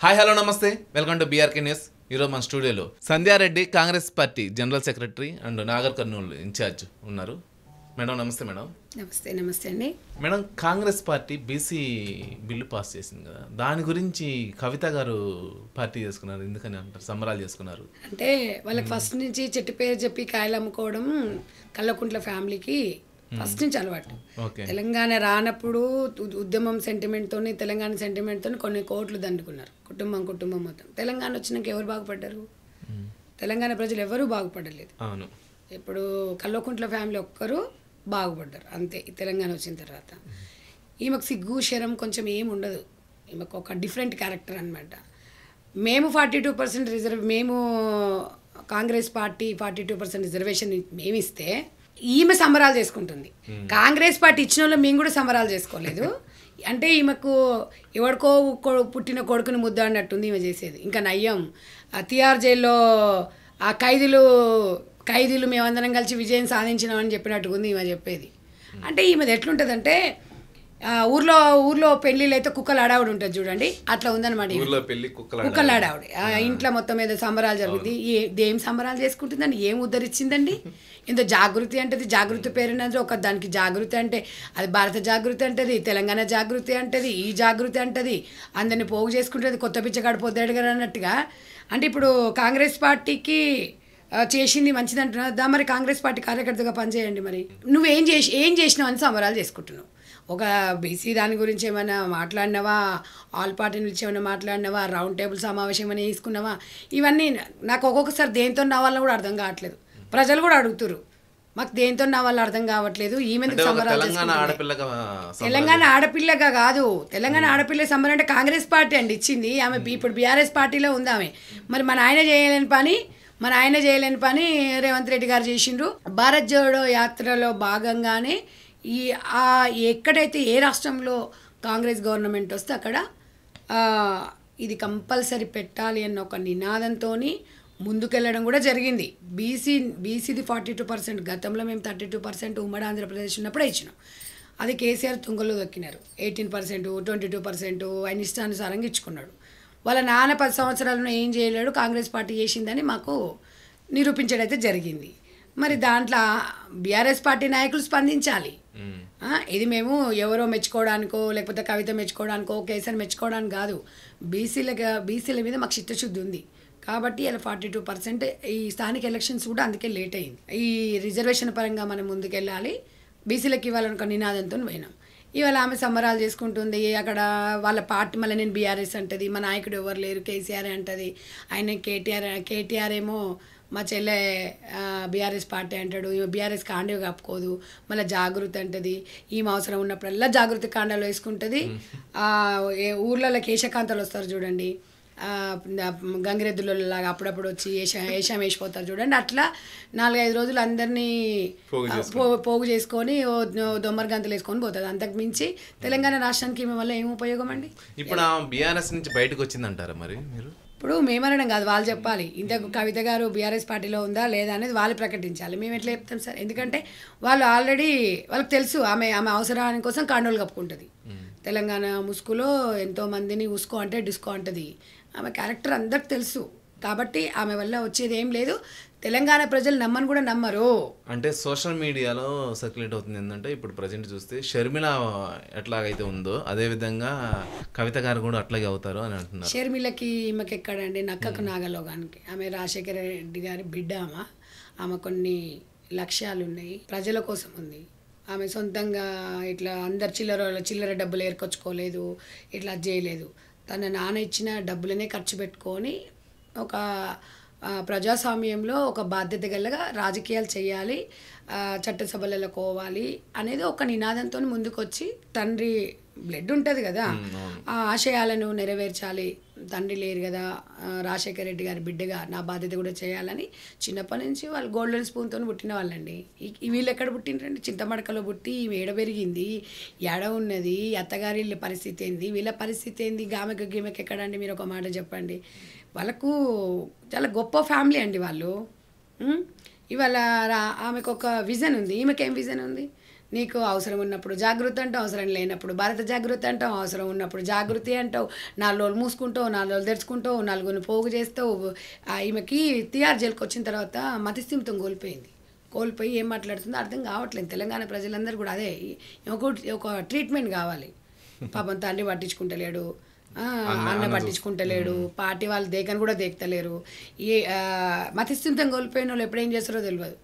Hi hello నమస్తే welcome to BRK news. ఈరోజు మన స్టూడియోలో Sandhya Reddy Congress party general secretary and Nagarkurnool incharge ఉన్నారు. మేడం నమస్తే. మేడం నమస్తే అండి. Madam, Congress party BC bill pass చేసింది కదా, దాని గురించి కవిత గారు పార్టీ చేసుకున్నారు, ఎందుకని అంటారు సంబరాలు చేసుకున్నారు అంటే వాళ్ళకి ఫస్ట్ నుంచి చెట్టు పేరు చెప్పి కాయలు అమ్ముకోవడం కల్లకుంట్ల ఫ్యామిలీకి ఫస్ట్ నుంచి అలవాటు. తెలంగాణ రానప్పుడు ఉద్యమం సెంటిమెంట్తో తెలంగాణ సెంటిమెంట్తో కొన్ని కోట్లు దండుకున్నారు కుటుంబం మొత్తం. తెలంగాణ వచ్చినాక ఎవరు బాగుపడ్డారు? తెలంగాణ ప్రజలు ఎవరూ బాగుపడలేదు. ఇప్పుడు కల్లకుంట్ల ఫ్యామిలీ ఒక్కరు బాగుపడ్డారు అంతే. తెలంగాణ వచ్చిన తర్వాత ఈమెకు సిగ్గు శరం కొంచెం ఏమి ఉండదు. ఈమెకు ఒక డిఫరెంట్ క్యారెక్టర్ అనమాట. మేము 42% రిజర్వ్, మేము కాంగ్రెస్ పార్టీ 42% రిజర్వేషన్ మేము ఇస్తే ఈమె సంబరాలు చేసుకుంటుంది. కాంగ్రెస్ పార్టీ ఇచ్చిన వాళ్ళు మేము కూడా సంబరాలు చేసుకోలేదు. అంటే ఈమెకు ఎవరికో పుట్టిన కొడుకుని ముద్ద అన్నట్టుంది ఈమె చేసేది. ఇంకా నయ్యం తిహార్ జైల్లో ఆ ఖైదీలు మేమందరం కలిసి విజయం సాధించినామని చెప్పినట్టుగా ఉంది ఈమె చెప్పేది. అంటే ఈమెది ఎట్లుంటుందంటే ఊర్లో పెళ్ళిళ్ళు అయితే కుక్కలు ఆడావిడ ఉంటుంది చూడండి, అట్లా ఉందన్నమాట. కుక్కలు ఆడావిడ ఇంట్లో మొత్తం ఏదో సంబరాలు జరుగుతుంది. ఏం సంబరాలు చేసుకుంటుందండి? ఏం ఉద్ధరించిందండి? ఎంతో జాగృతి అంటది. జాగృతి పేరునంటే ఒక దానికి జాగృతి అంటే అది భారత జాగృతి అంటది, తెలంగాణ జాగృతి అంటది, ఈ జాగృతి అంటది, అందరిని పోగు చేసుకుంటుంది. కొత్త పిచ్చగాడు పొద్దాడు కదా అన్నట్టుగా. అంటే ఇప్పుడు కాంగ్రెస్ పార్టీకి చేసింది మంచిది అంటున్నా, మరి కాంగ్రెస్ పార్టీ కార్యకర్తగా పనిచేయండి. మరి నువ్వేం చేసినావు అని సంబరాలు చేసుకుంటున్నావు. ఒక బీసీ దాని గురించి ఏమైనా మాట్లాడినావా? ఆల్ పార్టీ నుంచి ఏమైనా మాట్లాడినావా? రౌండ్ టేబుల్ సమావేశం ఏమైనా తీసుకున్నావా? ఇవన్నీ నాకు ఒక్కొక్కసారి దేంతో నావాలని కూడా అర్థం కావట్లేదు. ప్రజలు కూడా అడుగుతారు, మాకు దేంతో నావాళ్ళు అర్థం కావట్లేదు. ఈమెందుకు సంబరాలు? తెలంగాణ ఆడపిల్లగా కాదు, తెలంగాణ ఆడపిల్ల సంబరం అంటే కాంగ్రెస్ పార్టీ అండి ఇచ్చింది. ఆమె ఇప్పుడు బీఆర్ఎస్ పార్టీలో ఉంది ఆమె. మరి మన ఆయన చేయలేని పని రేవంత్ రెడ్డి గారు చేసిండ్రు. భారత్ జోడో యాత్రలో భాగంగానే ఎక్కడైతే ఏ రాష్ట్రంలో కాంగ్రెస్ గవర్నమెంట్ వస్తే అక్కడ ఇది కంపల్సరీ పెట్టాలి అన్న ఒక నినాదంతో ముందుకెళ్ళడం కూడా జరిగింది. బీసీది 42%, గతంలో మేము 32% ఉమ్మడి ఆంధ్రప్రదేశ్ ఉన్నప్పుడే ఇచ్చినాం. అది కేసీఆర్ తుంగలో దొక్కినారు. 18%, 22% ఆయన ఇష్టానుసారంగా ఇచ్చుకున్నాడు. వాళ్ళ నాన్న 10 సంవత్సరాలను ఏం చేయలేడు, కాంగ్రెస్ పార్టీ చేసిందని మాకు నిరూపించడైతే జరిగింది. మరి దాంట్లో బీఆర్ఎస్ పార్టీ నాయకులు స్పందించాలి. ఇది మేము ఎవరో మెచ్చుకోవడానికో లేకపోతే కవిత మెచ్చుకోవడానికో కేసీఆర్ మెచ్చుకోవడానికి కాదు. బీసీల మీద మాకు చిత్తశుద్ధి ఉంది కాబట్టి ఇలా 42%. ఈ స్థానిక ఎలక్షన్స్ కూడా అందుకే లేట్ అయింది. ఈ రిజర్వేషన్ పరంగా మనం ముందుకెళ్ళాలి, బీసీలకు ఇవ్వాలనుకో నినాదంతో పోయినాం. ఇవాళ ఆమె సంబరాలు చేసుకుంటుంది. అక్కడ వాళ్ళ పార్టీ మళ్ళీ నేను బీఆర్ఎస్ అంటది, మా నాయకుడు ఎవరు లేరు కేసీఆర్ అంటది. ఆయన కేటీఆర్ ఏమో మా చెల్లె బీఆర్ఎస్ పార్టీ అంటాడు, బీఆర్ఎస్ కాండవి కప్పుకోదు. మళ్ళీ జాగృతి అంటది, ఈమె అవసరం ఉన్నప్పుడల్లా జాగృతి కాండాలు వేసుకుంటుంది. ఊర్లలో కేశకాంతలు వస్తారు చూడండి, గంగిరెద్దులలాగా అప్పుడప్పుడు వచ్చి ఏషాం వేసిపోతారు చూడండి. అట్లా 4-5 రోజులు అందరినీ పోగు చేసుకొని దొమ్మరి గంతలు వేసుకొని పోతుంది. అంతకు మించి తెలంగాణ రాష్ట్రానికి ఈమె వల్ల ఏం ఉపయోగం అండి? ఇప్పుడు బీఆర్ఎస్ నుంచి బయటకు వచ్చిందంటారా మరి మీరు? ఇప్పుడు మేమనడం కాదు, వాళ్ళు చెప్పాలి. ఇంతకు కవిత గారు బీఆర్ఎస్ పార్టీలో ఉందా లేదా అనేది వాళ్ళు ప్రకటించాలి. మేము ఎట్లా చెప్తాం సార్? ఎందుకంటే వాళ్ళు ఆల్రెడీ వాళ్ళకి తెలుసు ఆమె అవసరాని కోసం కాండోలు కప్పుకుంటుంది. తెలంగాణ ముసుగులో ఎంతోమందిని ఉసుకో అంటే డిస్కో అంటది. ఆమె క్యారెక్టర్ అందరికి తెలుసు కాబట్టి ఆమె వల్ల వచ్చేది ఏం లేదు. తెలంగాణ ప్రజలు నమ్మని కూడా నమ్మరు. అంటే సోషల్ మీడియాలో సర్క్యులేట్ అవుతుంది ఏంటంటే, ఇప్పుడు ప్రజెంట్ చూస్తే షర్మిల ఎట్లాగైతే ఉందో అదేవిధంగా కవిత గారు కూడా అట్లాగే అవుతారు అని అంటున్నారు. షర్మిలకి ఈమెకి ఎక్కడండి? నక్కకు నాగలోగానికి. ఆమె రాజశేఖర రెడ్డి గారి బిడ్డ. ఆమె కొన్ని లక్ష్యాలు ఉన్నాయి, ప్రజల కోసం ఉంది. ఆమె సొంతంగా ఇట్లా అందరు చిల్లర డబ్బులు ఏర్కొచ్చుకోలేదు, ఇట్లా చేయలేదు. తన నాన్న ఇచ్చిన డబ్బులనే ఖర్చు పెట్టుకొని ఒక ప్రజాస్వామ్యంలో ఒక బాధ్యత గలగా రాజకీయాలు చేయాలి, చట్టసభలలో పోవాలి అనేది ఒక నినాదంతో ముందుకొచ్చి తండ్రి బ్లడ్ ఉంటుంది కదా, ఆ ఆశయాలను నెరవేర్చాలి. తండ్రి లేరు కదా, రాజశేఖర రెడ్డి గారి బిడ్డగా నా బాధ్యత కూడా చేయాలని చిన్నప్పటి నుంచి వాళ్ళు గోల్డెన్ స్పూన్తో పుట్టిన వాళ్ళండి. వీళ్ళు ఎక్కడ పుట్టినరండి? చింతమడకలో పుట్టి ఏడ పెరిగింది, ఎడ ఉన్నది, అత్తగారి పరిస్థితి ఏంది, వీళ్ళ పరిస్థితి ఏంది, గీమెకి ఎక్కడండి? మీరు ఒక మాట చెప్పండి. వాళ్ళకు చాలా గొప్ప ఫ్యామిలీ అండి వాళ్ళు. ఇవాళ ఆమెకు ఒక విజన్ ఉంది, ఈమెకేం విజన్ ఉంది? నీకు అవసరం ఉన్నప్పుడు జాగృతి అంటావు, అవసరం లేనప్పుడు భారత జాగృతి అంటావు, అవసరం ఉన్నప్పుడు జాగృతి అంటావు, 4 రోజులు మూసుకుంటావు, 4 రోజులు తెరుచుకుంటావు, 4 పోగు చేస్తావు. ఈమెకి తిహార్ జైలుకి వచ్చిన తర్వాత మతిస్థిమితం కోల్పోయి ఏం మాట్లాడుతుందో అర్థం కావట్లేదు. తెలంగాణ ప్రజలందరూ కూడా అదే ఒక ట్రీట్మెంట్ కావాలి. పాపం తండ్రి పట్టించుకుంటలేడు, అన్న పట్టించుకుంటలేడు, పార్టీ వాళ్ళు దేకని కూడా దేకుతలేరు. మతిస్థిమితం కోల్పోయిన వాళ్ళు ఎప్పుడు ఏం చేస్తారో తెలియదు.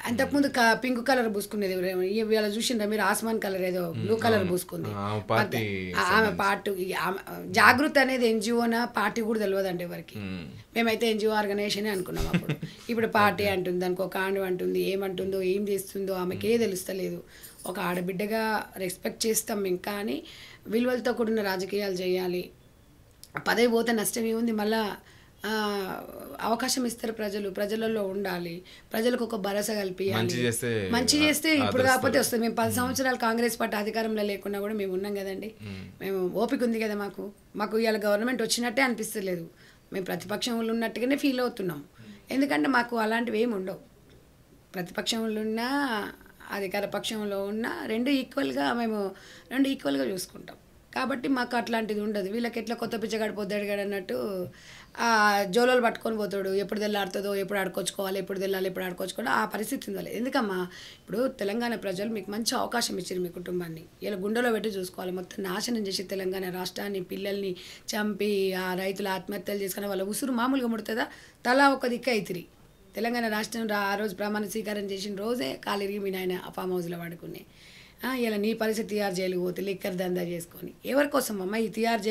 అంతకుముందు పింక్ కలర్ పూసుకునేది, ఇవాళ చూసిండ్రా మీరు, ఆస్మాన్ కలర్ ఏదో బ్లూ కలర్ పూసుకుంది ఆమె. జాగృతి అనేది ఎన్జిఓనా పార్టీ కూడా తెలియదండి ఎవరికి. మేమైతే ఎన్జిఓ ఆర్గనైజేషన్ అనుకున్నాం అప్పుడు. ఇప్పుడు పార్టీ అంటుంది, దానికి ఒక ఆండు అంటుంది, ఏమంటుందో ఏం చేస్తుందో ఆమెకే తెలుస్తలేదు. ఒక ఆడబిడ్డగా రెస్పెక్ట్ చేస్తాం మేము, కానీ విలువలతో కూడిన రాజకీయాలు చేయాలి. పదవి పోతే నష్టం ఏముంది, మళ్ళా అవకాశం ఇస్తారు ప్రజలలో ఉండాలి, ప్రజలకు ఒక భరోసా కల్పించాలి. మంచి చేస్తే ఇప్పుడు కాకపోతే వస్తుంది. మేము 10 సంవత్సరాలు కాంగ్రెస్ పార్టీ అధికారంలో లేకున్నా కూడా మేము ఉన్నాం కదండి. మేము ఓపిక ఉంది కదా మాకు ఇవాళ గవర్నమెంట్ వచ్చినట్టే అనిపిస్తలేదు. మేము ప్రతిపక్షంలో ఉన్నట్టుగానే ఫీల్ అవుతున్నాం. ఎందుకంటే మాకు అలాంటివి ఏమి ఉండవు. ప్రతిపక్షంలో ఉన్నా అధికార పక్షంలో ఉన్నా రెండు ఈక్వల్గా చూసుకుంటాం. కాబట్టి మాకు అట్లాంటిది ఉండదు. వీళ్ళకి ఎట్లా కొత్త పిచ్చగాడు పొద్దాడుగాడు అన్నట్టు జోలోలు పట్టుకొని పోతాడు. ఎప్పుడు తెల్లాడుతుందో, ఎప్పుడు ఆడుకొచ్చుకోవాలి, ఎప్పుడు తెల్లాలి, ఎప్పుడు ఆడుకొచ్చుకోవాలి, ఆ పరిస్థితి ఉండాలి. ఎందుకమ్మా, ఇప్పుడు తెలంగాణ ప్రజలు మీకు మంచి అవకాశం ఇచ్చారు. మీ కుటుంబాన్ని ఇలా గుండెలో పెట్టి చూసుకోవాలి. మొత్తం నాశనం చేసి తెలంగాణ రాష్ట్రాన్ని, పిల్లల్ని చంపి ఆ రైతుల ఆత్మహత్యలు చేసుకుని వాళ్ళ ఉసురు మామూలుగా ముడుతుందా? తలా ఒక దిక్కు అవుతుంది. తెలంగాణ రాష్ట్రం ఆ రోజు ప్రమాణ స్వీకారం చేసిన రోజే కాలిరిగి మీ నాయన ఫామ్ హౌస్లో వాడుకునే. ఇలా నీ పరిస్థితి తిహార్ జైలుకి పోతే లిక్కర్ దందా చేసుకొని ఎవరి కోసం అమ్మ ఈ తిహార్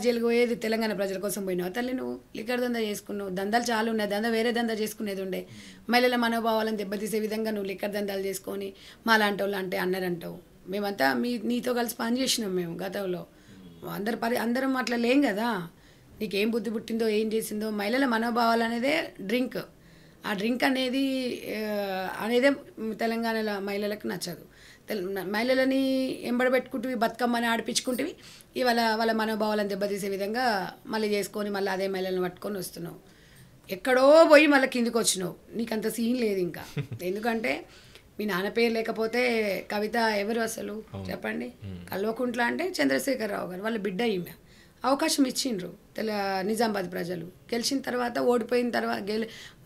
జైలుకి పోయేది? తెలంగాణ ప్రజల కోసం పోయినావు తల్లి. నువ్వు లిక్కర్ దందా చేసుకున్నావు. దందాలు చాలా ఉన్నాయి. వేరే దందా చేసుకునేది ఉండే. మహిళల మనోభావాలను దెబ్బతీసే విధంగా నువ్వు లిక్కర్ దందాలు చేసుకొని మా లాంటి వాళ్ళు అంటే అన్నారంటావు. మేమంతా నీతో కలిసి పనిచేసినాం మేము గతంలో. అందరం అట్లా లేం కదా. నీకేం బుద్ధి పుట్టిందో, ఏం చేసిందో. మహిళల మనోభావాలు అనేదే డ్రింక్. ఆ డ్రింక్ అనేదే తెలంగాణలో మహిళలకు నచ్చదు. మహిళలని ఎంబడబెట్టుకుంటూ బతుకమ్మని ఆడిపించుకుంటేవి ఇవాళ వాళ్ళ మనోభావాలను దెబ్బతీసే విధంగా మళ్ళీ చేసుకొని మళ్ళీ అదే మహిళలను పట్టుకొని వస్తున్నావు. ఎక్కడో పోయి మళ్ళీ కిందికి వచ్చినావు. నీకు అంత సీన్ లేదు ఇంకా. ఎందుకంటే మీ నాన్న పేరు లేకపోతే కవిత ఎవరు అసలు చెప్పండి? కల్వకుంట్ల అంటే చంద్రశేఖరరావు గారు వాళ్ళ బిడ్డ. ఈమె అవకాశం ఇచ్చిండ్రు నిజామాబాద్ ప్రజలు. గెలిచిన తర్వాత, ఓడిపోయిన తర్వాత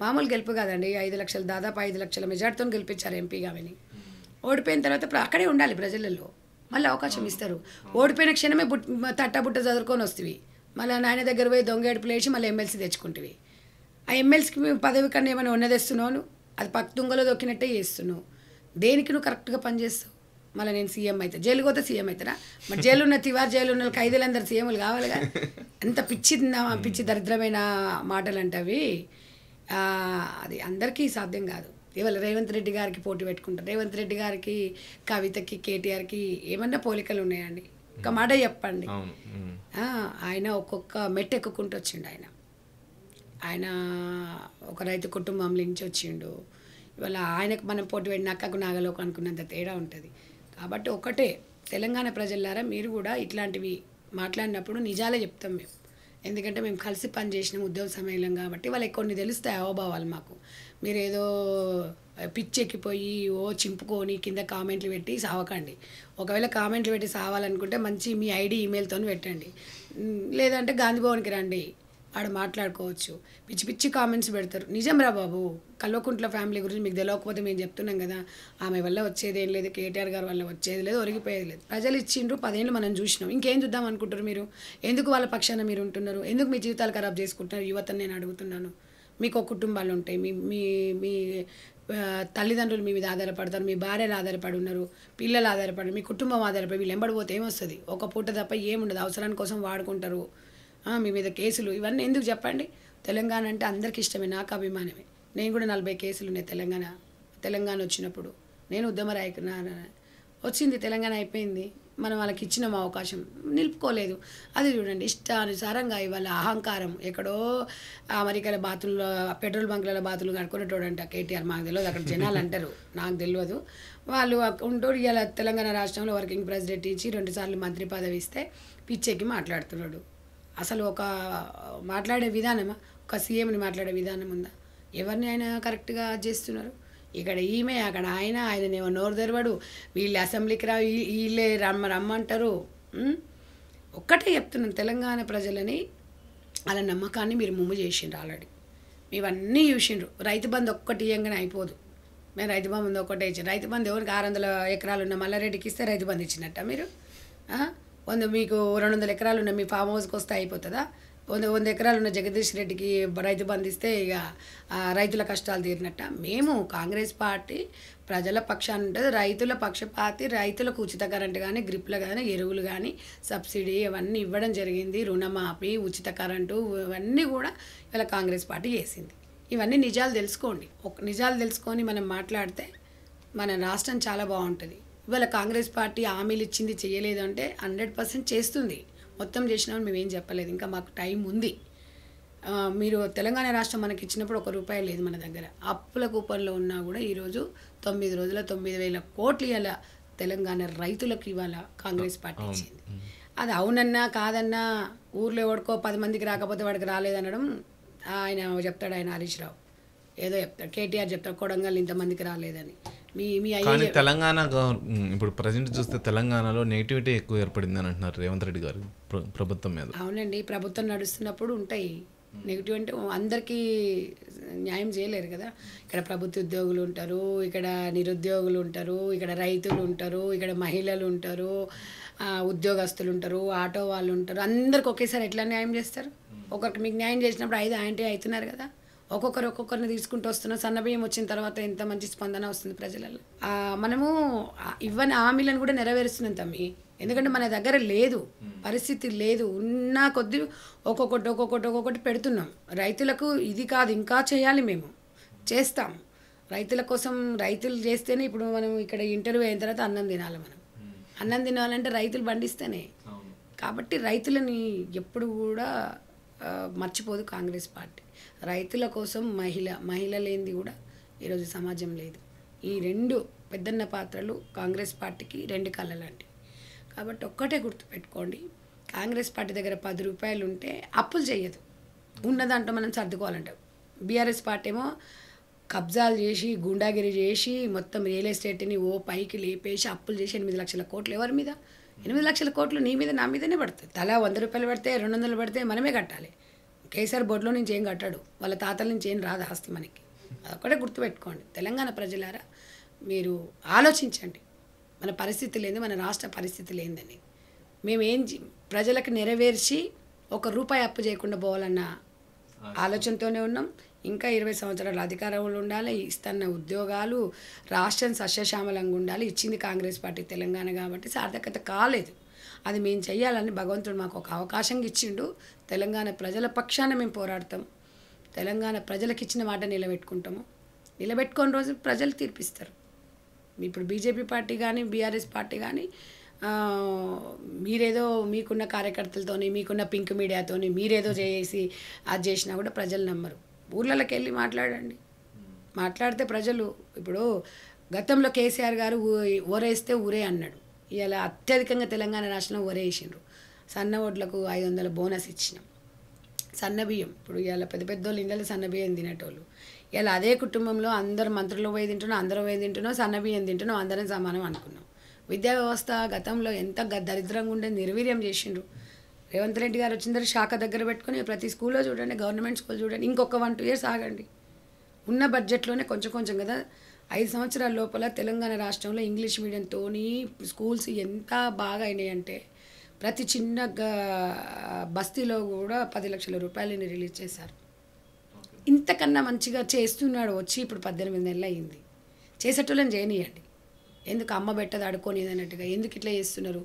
మామూలు గెలుపు కాదండి, 5 లక్షలు, దాదాపు 5 లక్షల మెజార్టీతో గెలిపించారు ఎంపీగా. ఆమెని ఓడిపోయిన తర్వాత అక్కడే ఉండాలి ప్రజలలో. మళ్ళీ అవకాశం ఇస్తారు. ఓడిపోయిన క్షణమే తట్టబుట్ట చదువుకొని వస్తుంది. మళ్ళీ నాయన దగ్గర పోయి దొంగ ఏడుపులు వేసి మళ్ళీ ఎమ్మెల్సీ తెచ్చుకుంటుంది. ఆ ఎమ్మెల్సీకి పదవి కన్నా ఏమైనా ఉన్నదేస్తున్నావు, అది తుంగలో దొక్కినట్టే చేస్తున్నావు. దేనికి నువ్వు కరెక్ట్గా పనిచేస్తావు? మళ్ళీ నేను సీఎం అవుతా, జైలుకి పోతే సీఎం అవుతారా? మరి జైలు ఉన్న తిహార్ జైలు ఉన్న ఖైదీలందరూ సీఎంలు కావాలిగా. ఎంత పిచ్చి దరిద్రమైన మాటలు అంటే అవి. అది అందరికీ సాధ్యం కాదు. ఇవాళ రేవంత్ రెడ్డి గారికి పోటీ పెట్టుకుంటారు. రేవంత్ రెడ్డి గారికి, కవితకి, కేటీఆర్కి ఏమన్నా పోలికలు ఉన్నాయండి? ఒక మాట చెప్పండి. ఆయన ఒక్కొక్క మెట్టు ఎక్కుకుంటూ వచ్చిండు. ఆయన ఒక రైతు కుటుంబం నుంచి వచ్చిండు. ఇవాళ ఆయనకు మనం పోటీ పెట్టిన అక్కకు నాగలోకి అనుకున్నంత తేడా ఉంటుంది. కాబట్టి ఒకటే, తెలంగాణ ప్రజలారా మీరు కూడా ఇట్లాంటివి మాట్లాడినప్పుడు నిజాలే చెప్తాం మేము. ఎందుకంటే మేము కలిసి పనిచేసిన ఉద్యోగ సమయంలో కాబట్టి వాళ్ళకి కొన్ని తెలుస్తాయి అవభావాలు మాకు. మీరు ఏదో పిచ్చెక్కిపోయి చింపుకొని కింద కామెంట్లు పెట్టి సావకండి. ఒకవేళ కామెంట్లు పెట్టి సావాలనుకుంటే మంచి మీ ఐడి ఈమెయిల్తో పెట్టండి. లేదంటే గాంధీ భవన్కి రండి, ఆడ మాట్లాడుకోవచ్చు. పిచ్చి కామెంట్స్ పెడతారు. నిజం రా బాబు, కల్వకుంట్ల ఫ్యామిలీ గురించి మీకు తెలియకపోతే మేము చెప్తున్నాం కదా. ఆమె వల్ల వచ్చేది ఏం లేదు, కేటీఆర్ గారి వల్ల వచ్చేది లేదు, ఒరిగిపోయేది లేదు. ప్రజలు ఇచ్చిండ్రు, 10 ఏళ్ళు మనం చూసినాం. ఇంకేం చూద్దాం అనుకుంటారు మీరు? ఎందుకు వాళ్ళ పక్షాన మీరు ఉంటున్నారు? ఎందుకు మీ జీవితాలు ఖరాబ్ చేసుకుంటున్నారు? యువతను నేను అడుగుతున్నాను. మీకు ఒక కుటుంబాలు ఉంటాయి, మీ తల్లిదండ్రులు మీ మీద ఆధారపడతారు, మీ భార్యలు ఆధారపడి ఉన్నారు, పిల్లలు ఆధారపడి, మీ కుటుంబం ఆధారపడి. వీళ్ళు ఎంబడిపోతే ఏమొస్తుంది? ఒక పూట తప్ప ఏముండదు. అవసరాని కోసం వాడుకుంటారు. మీ మీద కేసులు ఇవన్నీ ఎందుకు చెప్పండి? తెలంగాణ అంటే అందరికి ఇష్టమే, నాకు అభిమానమే. నేను కూడా 40 కేసులు ఉన్నాయి తెలంగాణ వచ్చినప్పుడు. నేను ఉద్యమ నాయకున్నా. వచ్చింది తెలంగాణ, అయిపోయింది. మనం వాళ్ళకి ఇచ్చినాం అవకాశం, నిలుపుకోలేదు. అది చూడండి, ఇష్టానుసారంగా ఇవాళ అహంకారం. ఎక్కడో అమెరికాల బాతుల్లో, పెట్రోల్ బంకుల బాతులు కడుకునేటోడంట కేటీఆర్. మాకు తెలియదు, అక్కడ జనాలు అంటారు, నాకు తెలియదు. వాళ్ళు ఉంటూ ఇలా తెలంగాణ రాష్ట్రంలో వర్కింగ్ ప్రెసిడెంట్ ఇచ్చి 2 సార్లు మంత్రి పదవి ఇస్తే పిచ్చెక్కి మాట్లాడుతున్నాడు. అసలు ఒక మాట్లాడే విధానమా? ఒక సీఎంని మాట్లాడే విధానం ఉందా? ఎవరిని ఆయన కరెక్ట్గా చేస్తున్నారు? ఇక్కడ ఈమె అక్కడ ఆయననేమో నోరు తెరవడు, వీళ్ళు అసెంబ్లీకి వీళ్ళే రమ్మంటారు. ఒక్కటే చెప్తున్నాను, తెలంగాణ ప్రజలని అలా నమ్మకాన్ని మీరు ముమ్ము చేసిండ్రు ఆల్రెడీ. ఇవన్నీ చూసిండ్రు. రైతు బంధు ఒక్కటి ఇయ్యంగానే అయిపోదు. మేము రైతు బంధు ఒక్కటే ఇచ్చారు. రైతు బంధు ఎవరికి 600 ఎకరాలు ఉన్న మల్లారెడ్డికి ఇస్తే రైతు బంధు ఇచ్చినట్ట మీరు? మీకు 200 ఎకరాలు ఉన్న మీ ఫామ్ హౌస్కి వస్తే అయిపోతుందా? 100 ఎకరాలు ఉన్న జగదీష్ రెడ్డికి రైతు బంధు ఇస్తే ఇక రైతుల కష్టాలు తీరినట్ట. మేము కాంగ్రెస్ పార్టీ ప్రజల పక్షాన్ని ఉంటుంది, రైతుల పక్షపాతి. రైతులకు ఉచిత కరెంటు కానీ, గ్రిప్లు కానీ, ఎరువులు కానీ, సబ్సిడీ ఇవన్నీ ఇవ్వడం జరిగింది. రుణమాఫీ, ఉచిత కరెంటు ఇవన్నీ కూడా ఇలా కాంగ్రెస్ పార్టీ చేసింది. ఇవన్నీ నిజాలు తెలుసుకోండి. నిజాలు తెలుసుకొని మనం మాట్లాడితే మన రాష్ట్రం చాలా బాగుంటుంది. ఇవాళ కాంగ్రెస్ పార్టీ హామీలు ఇచ్చింది చేయలేదు అంటే 100% చేస్తుంది. మొత్తం చేసినామని మేమేం చెప్పలేదు, ఇంకా మాకు టైం ఉంది. మీరు తెలంగాణ రాష్ట్రం మనకి ఇచ్చినప్పుడు ₹1 లేదు మన దగ్గర. అప్పుల కూపన్లో ఉన్నా కూడా ఈరోజు 9 రోజుల 9,000 కోట్లు ఇలా తెలంగాణ రైతులకు ఇవాళ కాంగ్రెస్ పార్టీ ఇచ్చింది. అది అవునన్నా కాదన్నా ఊర్లో ఎవడికో 10 మందికి రాకపోతే వాడికి రాలేదనడం ఆయన చెప్తాడు. ఆయన హరీష్ రావు ఏదో చెప్తాడు, కేటీఆర్ చెప్తాడు కొడంగల్ ఇంతమందికి రాలేదని. కానీ తెలంగాణ ఇప్పుడు ప్రజెంట్ చూస్తే తెలంగాణలో నెగిటివిటీ ఎక్కువ ఏర్పడింది అని అంటున్నారు రేవంత్ రెడ్డి గారు ప్రభుత్వం మీద. అవునండి, ప్రభుత్వం నడుస్తున్నప్పుడు ఉంటాయి నెగిటివ్. అంటే అందరికీ న్యాయం చేయలేరు కదా. ఇక్కడ ప్రభుత్వ ఉద్యోగులు ఉంటారు, ఇక్కడ నిరుద్యోగులు ఉంటారు, ఇక్కడ రైతులు ఉంటారు, ఇక్కడ మహిళలు ఉంటారు, ఉద్యోగస్తులు ఉంటారు, ఆటో వాళ్ళు ఉంటారు. అందరికి ఒకేసారి ఎట్లా న్యాయం చేస్తారు? ఒకరికి మీకు న్యాయం చేసినప్పుడు 5 ఆయనటే అవుతున్నారు కదా. ఒక్కొక్కరిని తీసుకుంటూ వస్తున్నాం. సన్నబియ్యం వచ్చిన తర్వాత ఎంత మంచి స్పందన వస్తుంది ప్రజలలో. మనము ఇవ్వని హామీలను కూడా నెరవేరుస్తున్నాం తమ్మి. ఎందుకంటే మన దగ్గర లేదు, పరిస్థితి లేదు. ఉన్న కొద్ది ఒక్కొక్కటి పెడుతున్నాం. రైతులకు ఇది కాదు ఇంకా చేయాలి, మేము చేస్తాం. రైతుల కోసం రైతులు చేస్తేనే ఇప్పుడు మనం ఇక్కడ ఇంటర్వ్యూ అయిన తర్వాత అన్నం తినాలి. మనం అన్నం తినాలంటే రైతులు పండిస్తేనే. కాబట్టి రైతులని ఎప్పుడు కూడా మర్చిపోదు కాంగ్రెస్ పార్టీ. రైతుల కోసం మహిళ లేనిది కూడా ఈరోజు సమాజం లేదు. ఈ 2 పెద్దన్న పాత్రలు కాంగ్రెస్ పార్టీకి 2 కళ్ళ లాంటివి. కాబట్టి ఒక్కటే గుర్తుపెట్టుకోండి, కాంగ్రెస్ పార్టీ దగ్గర ₹10 ఉంటే అప్పులు చేయదు. ఉన్న దాంట్లో మనం సర్దుకోవాలంటే. బీఆర్ఎస్ పార్టీ ఏమో కబ్జాలు చేసి, గుండాగిరి చేసి, మొత్తం రియల్ ఎస్టేట్ని పైకి లేపేసి అప్పులు చేసి 8 లక్షల కోట్లు ఎవరి మీద? 8 లక్షల కోట్లు నీ మీద నా మీదనే పడుతుంది. తలా ₹100 పడితే 200 పడితే మనమే కట్టాలి. కేసీఆర్ బొడ్లో నుంచి ఏం కట్టాడు, వాళ్ళ తాతల నుంచి ఏం రాదు ఆస్తి మనకి. అదొక్కటే గుర్తుపెట్టుకోండి. తెలంగాణ ప్రజలారా మీరు ఆలోచించండి, మన పరిస్థితి లేదు, మన రాష్ట్ర పరిస్థితి లేదని. మేమేం ప్రజలకు నెరవేర్చి ₹1 అప్పు చేయకుండా పోవాలన్న ఆలోచనతోనే ఉన్నాం. ఇంకా 20 సంవత్సరాల అధికారంలో ఉండాలి, ఇస్తున్న ఉద్యోగాలు, రాష్ట్రం సస్యశ్యామలంగా ఉండాలి. ఇచ్చింది కాంగ్రెస్ పార్టీ తెలంగాణ కాబట్టి సార్థకత కాలేదు. అది మేము చెయ్యాలని భగవంతుడు మాకు ఒక అవకాశం ఇచ్చిండు. తెలంగాణ ప్రజల పక్షాన మేము పోరాడతాం. తెలంగాణ ప్రజలకు ఇచ్చిన మాట నిలబెట్టుకుంటాము. నిలబెట్టుకున్న రోజు ప్రజలు తీర్పిస్తారు. ఇప్పుడు బీజేపీ పార్టీ కానీ, బీఆర్ఎస్ పార్టీ కానీ మీరేదో మీకున్న కార్యకర్తలతోని, మీకున్న పింక్ మీడియాతోని మీరేదో చేసి అది చేసినా కూడా ప్రజలు నమ్మరు. ఊర్లలోకి వెళ్ళి మాట్లాడండి. మాట్లాడితే ప్రజలు, ఇప్పుడు గతంలో కేసీఆర్ గారు ఊరేస్తే ఊరే అన్నాడు. ఇలా అత్యధికంగా తెలంగాణ రాష్ట్రంలో ఊరేసిండ్రు. సన్న ఓట్లకు 500 బోనస్ ఇచ్చినాం. సన్న బియ్యం ఇప్పుడు ఇలా పెద్దోళ్ళు ఇంట్లో సన్న బియ్యం తినేటోళ్ళు. ఇలా అదే కుటుంబంలో అందరు మంత్రులు పోయి తింటున్నాం, అందరూ పోయి తింటున్నాం, సన్న బియ్యం తింటున్నాం, అందరం సమానం అనుకున్నాం. విద్యా వ్యవస్థ గతంలో ఎంత దరిద్రంగా ఉండే నిర్వీర్యం చేసిండ్రు. రేవంత్ రెడ్డి గారు వచ్చిన తర్వాత శాఖ దగ్గర పెట్టుకుని ప్రతి స్కూల్లో చూడండి, గవర్నమెంట్ స్కూల్ చూడండి. ఇంకొక 1-2 ఇయర్స్ ఆగండి. ఉన్న బడ్జెట్లోనే కొంచెం కదా 5 సంవత్సరాల లోపల తెలంగాణ రాష్ట్రంలో ఇంగ్లీష్ మీడియంతో స్కూల్స్ ఎంత బాగా అయినాయంటే ప్రతి చిన్న బస్తీలో కూడా 10 లక్షల రూపాయలని రిలీజ్ చేశారు. ఇంతకన్నా మంచిగా చేస్తున్నాడు వచ్చి ఇప్పుడు 18 నెలలు అయింది. చేసేటోళ్ళని చేయనియండి. ఎందుకు అమ్మ పెట్టదు అడుకోనిది అన్నట్టుగా ఎందుకు ఇట్లా చేస్తున్నారు?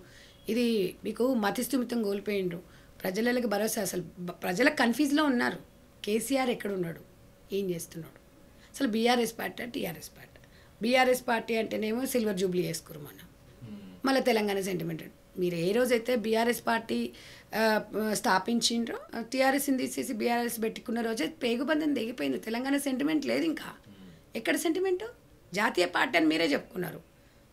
ఇది మీకు మతిస్థిమితం కోల్పోయిండ్రు. ప్రజలకి భరోసా, అసలు ప్రజలకు కన్ఫ్యూజ్లో ఉన్నారు. కేసీఆర్ ఎక్కడున్నాడు, ఏం చేస్తున్నాడు? అసలు BRS party TRS party. BRS party అంటేనేమో సిల్వర్ జూబ్లీ వేసుకురు మొన్న, మళ్ళీ తెలంగాణ సెంటిమెంట్. మీరు ఏ రోజైతే బీఆర్ఎస్ పార్టీ స్థాపించిండ్రో టీఆర్ఎస్ని తీసేసి బీఆర్ఎస్ పెట్టుకున్న రోజే పేగుబంధం దిగిపోయింది. తెలంగాణ సెంటిమెంట్ లేదు. ఇంకా ఎక్కడ సెంటిమెంటు? జాతీయ పార్టీ అని మీరే చెప్పుకున్నారు.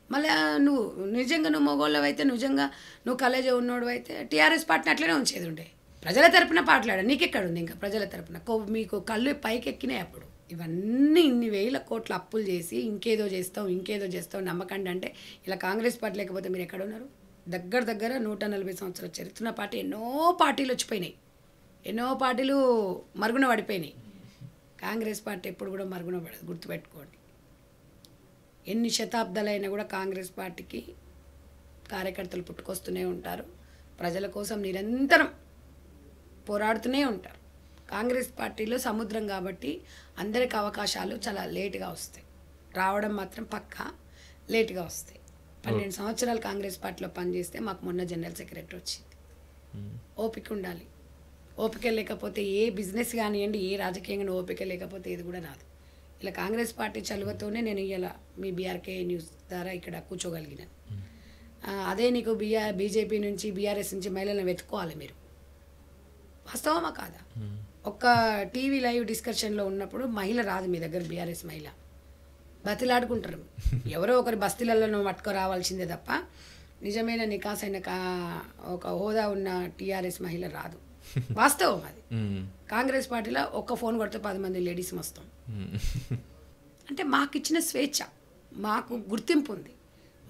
మళ్ళీ నువ్వు మగోళ్ళవి అయితే, నిజంగా నువ్వు కలేజ ఉన్నోడు అయితే టీఆర్ఎస్ పార్టీని అట్లనే ఉంచేది ఉండే. ప్రజల తరపున పాటలాడ నీకెక్కడ ఉంది? ఇంకా ప్రజల తరపున మీకు కళ్ళు పైకి ఎక్కినాయి. అప్పుడు ఇవన్నీ ఇన్ని వేల కోట్ల అప్పులు చేసి ఇంకేదో చేస్తాం నమ్మకండి అంటే ఇలా కాంగ్రెస్ పార్టీ లేకపోతే మీరు ఎక్కడ ఉన్నారు? దగ్గర 140 సంవత్సరాల చరిత్ర ఉన్న పార్టీ ఎన్నో పార్టీలు వచ్చిపోయినాయి, ఎన్నో పార్టీలు మరుగున పడిపోయినాయి. కాంగ్రెస్ పార్టీ ఎప్పుడు కూడా మరుగున పడదు, గుర్తుపెట్టుకోండి. ఎన్ని శతాబ్దాలైనా కూడా కాంగ్రెస్ పార్టీకి కార్యకర్తలు పుట్టుకొస్తూనే ఉంటారు, ప్రజల కోసం నిరంతరం పోరాడుతూనే ఉంటారు. కాంగ్రెస్ పార్టీలో సముద్రం కాబట్టి అందరికి అవకాశాలు చాలా లేటుగా వస్తాయి, రావడం మాత్రం పక్కా లేటుగా వస్తాయి. 12 సంవత్సరాలు కాంగ్రెస్ పార్టీలో పనిచేస్తే మాకు మొన్న జనరల్ సెక్రటరీ వచ్చింది. ఓపిక ఉండాలి, ఓపిక లేకపోతే ఏ బిజినెస్ కానివ్వండి, ఏ రాజకీయంగా ఓపిక లేకపోతే ఏది కూడా రాదు. ఇలా కాంగ్రెస్ పార్టీ చలువతోనే నేను ఇలా మీ బీఆర్కే న్యూస్ ద్వారా ఇక్కడ కూర్చోగలిగినాను. అదే నీకు బీజేపీ నుంచి బీఆర్ఎస్ నుంచి మహిళలను వెతుక్కోవాలి మీరు, వాస్తవమా కాదా? ఒక్క టీవీ లైవ్ డిస్కషన్లో ఉన్నప్పుడు మహిళ రాదు మీ దగ్గర, బీఆర్ఎస్ మహిళ బతిలాడుకుంటారు. ఎవరో ఒకరి బస్తీలలో పట్టుకు రావాల్సిందే తప్ప నిజమైన నికాసైన ఒక హోదా ఉన్న టీఆర్ఎస్ మహిళ రాదు, వాస్తవం అది. కాంగ్రెస్ పార్టీలో ఒక్క ఫోన్ కొడితే 10 మంది లేడీస్ వస్తాం. అంటే మాకు ఇచ్చిన స్వేచ్ఛ, మాకు గుర్తింపు ఉంది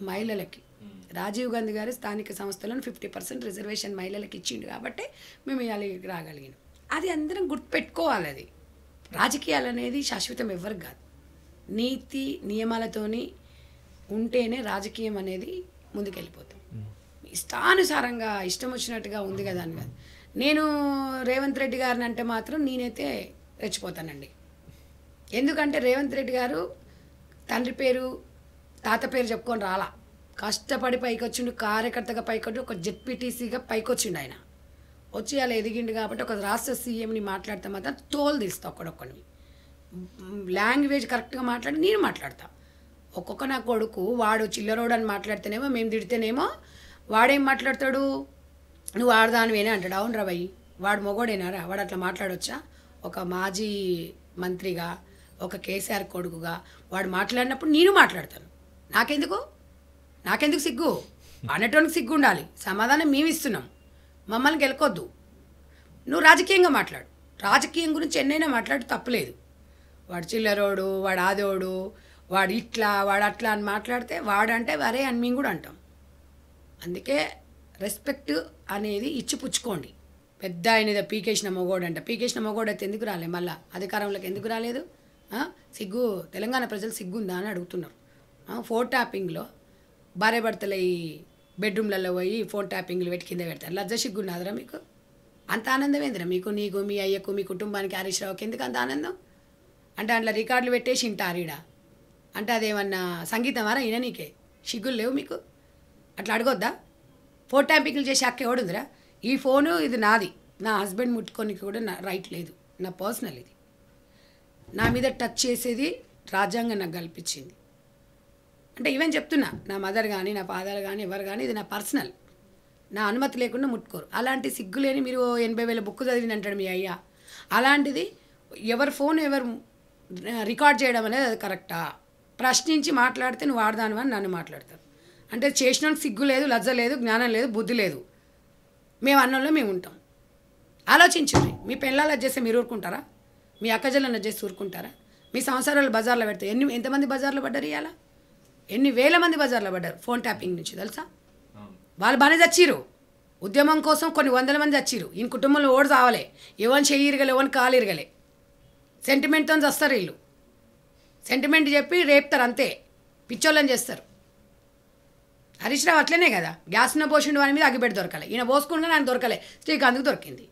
మహిళలకి. రాజీవ్ గాంధీ గారు స్థానిక సంస్థలను 50% రిజర్వేషన్ మహిళలకు ఇచ్చిండు కాబట్టి మేము ఇవాళ రాగలిగినాం. అది అందరం గుర్తుపెట్టుకోవాలి. అది రాజకీయాలు అనేది శాశ్వతం ఎవరికి కాదు, నీతి నియమాలతోని ఉంటేనే రాజకీయం అనేది ముందుకెళ్ళిపోతాం. ఇష్టానుసారంగా ఇష్టం వచ్చినట్టుగా ఉంది కదా అని కాదు. నేను రేవంత్ రెడ్డి గారిని అంటే మాత్రం నేనైతే రెచ్చిపోతానండి. ఎందుకంటే రేవంత్ రెడ్డి గారు తండ్రి పేరు తాత పేరు చెప్పుకొని రాలా, కష్టపడి పైకొచ్చిండు, కార్యకర్తగా పైకొచ్చి ఒక జెడ్పీటీసీగా పైకొచ్చిండు. ఆయన వచ్చి అలా ఎదిగిండు కాబట్టి ఒక రాష్ట్ర సీఎంని మాట్లాడితే మాత్రం తోలు తీస్తా, ఒక్కడొక్కడిని లాంగ్వేజ్ కరెక్ట్గా మాట్లాడి నేను మాట్లాడతా. ఒక్కొక్క నా కొడుకు వాడు చిల్లరోడు అని మాట్లాడితేనేమో మేము తిడితేనేమో వాడేం మాట్లాడతాడు, నువ్వు ఆడదానివేనే అంటాడు. అవును రా భయ్, వాడు మొగోడేనారా, వాడు అట్లా మాట్లాడొచ్చా? ఒక మాజీ మంత్రిగా, ఒక కేసీఆర్ కొడుకుగా వాడు మాట్లాడినప్పుడు నేను మాట్లాడతాను. నాకెందుకు సిగ్గు? అనేటోనికి సిగ్గు ఉండాలి. సమాధానం మేము ఇస్తున్నాం, మమ్మల్ని గెలకొద్దు. నువ్వు రాజకీయంగా మాట్లాడు, రాజకీయం గురించి ఎన్నైనా మాట్లాడు, తప్పలేదు. వాడు చిల్లరోడు, వాడు ఆదోడు, వాడు ఇట్లా, వాడు అట్లా అని మాట్లాడితే వాడంటే వరే అని మేము కూడా అంటాం. అందుకే రెస్పెక్ట్ అనేది ఇచ్చి పుచ్చుకోండి. పెద్ద ఆయన పీకేసిన మొగోడు అంట, పీకేసిన మొగోడు అయితే ఎందుకు రాలే, మళ్ళీ అధికారంలోకి ఎందుకు రాలేదు? సిగ్గు, తెలంగాణ ప్రజలు సిగ్గుందా అని అడుగుతున్నారు. ఫోన్ ట్యాపింగ్లో భార్య భర్తల ఈ బెడ్రూమ్లలో పోయి ఫోన్ ట్యాపింగ్లు పెట్టి కింద పెడతారు. లజ్జ సిగ్గున్నాదరా మీకు? అంత ఆనందం ఏందిరా మీకు, నీకు, మీ అయ్యకు, మీ కుటుంబానికి, హరీష్ రావుకి ఎందుకు అంత ఆనందం? అంటే అందులో రికార్డులు పెట్టేసి ఇంటారీడా అంటే అదేమన్నా సంగీతమారా? ఈయన నీకే సిగ్గులు లేవు మీకు? అట్లా అడగొద్దా? ఫోన్ ట్యాపింగ్లు చేసి హక్కు ఎవడుందిరా? ఈ ఫోను ఇది నాది, నా హస్బెండ్ ముట్టుకోనికి కూడా నా రైట్ లేదు, నా పర్సనల్ ఇది. నా మీద టచ్ చేసేది రాజ్యాంగం నాకు కల్పించింది. అంటే ఈవెన్ చెప్తున్నా, నా మదర్ కానీ నా ఫాదర్ కానీ ఎవరు కానీ ఇది నా పర్సనల్, నా అనుమతి లేకుండా ముట్టుకోరు. అలాంటి సిగ్గులేని మీరు 80,000 బుక్ చదివింది అంటాడు మీ అయ్యా. అలాంటిది ఎవరి ఫోన్ ఎవరు రికార్డ్ చేయడం అనేది అది కరెక్టా? ప్రశ్నించి మాట్లాడితే నువ్వు ఆడదాను అని నన్ను మాట్లాడతారు. అంటే చేసినోనికి సిగ్గు లేదు, లజ్జ లేదు, జ్ఞానం లేదు, బుద్ధి లేదు. మేము అన్నంలో మేము ఉంటాం. ఆలోచించుర్రి, మీ పెళ్ళాలు చేస్తే మీరు ఊరుకుంటారా? మీ అక్కజలను చేసి ఊరుకుంటారా? మీ సంవత్సరాలు బజార్లో పెడితే ఎంతమంది బజార్లో పడ్డారు? ఇవాళ ఎన్ని వేల మంది బజార్లో పడ్డారు ఫోన్ ట్యాపింగ్ నుంచి, తెలుసా? వాళ్ళు బాగానే చచ్చిరు, ఉద్యమం కోసం కొన్ని 100 మంది చచ్చిరు. ఈయన కుటుంబంలో ఓడి చావలే, ఎవరిని చెయ్యి ఇరగలే, ఎవరిని కాలు ఇరగలే. సెంటిమెంట్తో వస్తారు వీళ్ళు, సెంటిమెంట్ చెప్పి రేపుతారు, అంతే, పిచ్చోళ్ళని చేస్తారు. హరీష్ రావు అట్లనే కదా, గ్యాస్న పోసిండు వాని మీద అగ్గిపెట్టి దొరకలే, ఈయన పోసుకుంటే ఆయన దొరకలే, శ్రీకాంత్కి దొరికింది.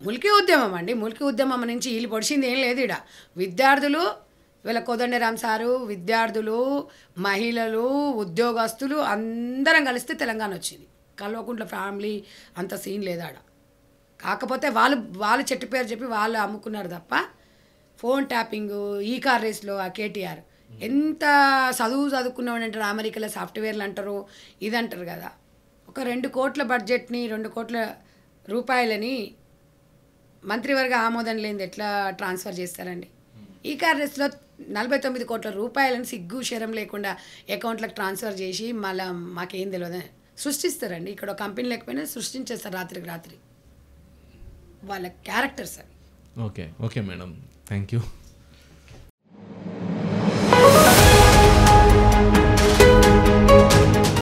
ముల్కీ ఉద్యమం అండి, ముల్కీ ఉద్యమం నుంచి వీళ్ళు పొడిచింది ఏం లేదు. ఇక్కడ విద్యార్థులు, వీళ్ళ కోదండరామ్ సారు, విద్యార్థులు, మహిళలు, ఉద్యోగస్తులు అందరం కలిస్తే తెలంగాణ వచ్చింది. కల్వకుంట్ల ఫ్యామిలీ అంత సీన్ లేదు ఆడ. కాకపోతే వాళ్ళు చెట్టు పేరు చెప్పి వాళ్ళు అమ్ముకున్నారు తప్ప ఫోన్ ట్యాపింగు, ఈ కార్ రేస్లో ఆ కేటీఆర్ ఎంత చదువుకున్నామని అంటారు, అమెరికాలో సాఫ్ట్వేర్లు అంటారు, ఇది అంటారు కదా. ఒక 2 కోట్ల బడ్జెట్ని, 2 కోట్ల రూపాయలని మంత్రివర్గ ఆమోదం లేనిది ఎట్లా ట్రాన్స్ఫర్ చేస్తారండి? ఈ కార్ రేస్లో 49 కోట్ల రూపాయలను సిగ్గు శరం లేకుండా అకౌంట్లకు ట్రాన్స్ఫర్ చేసి మళ్ళీ మాకేం తెలియదు సృష్టిస్తారండి. ఇక్కడ కంపెనీ లేకపోయినా సృష్టించేస్తారు రాత్రికి రాత్రి. వాళ్ళ క్యారెక్టర్స్ అవి. Okay okay madam, thank you.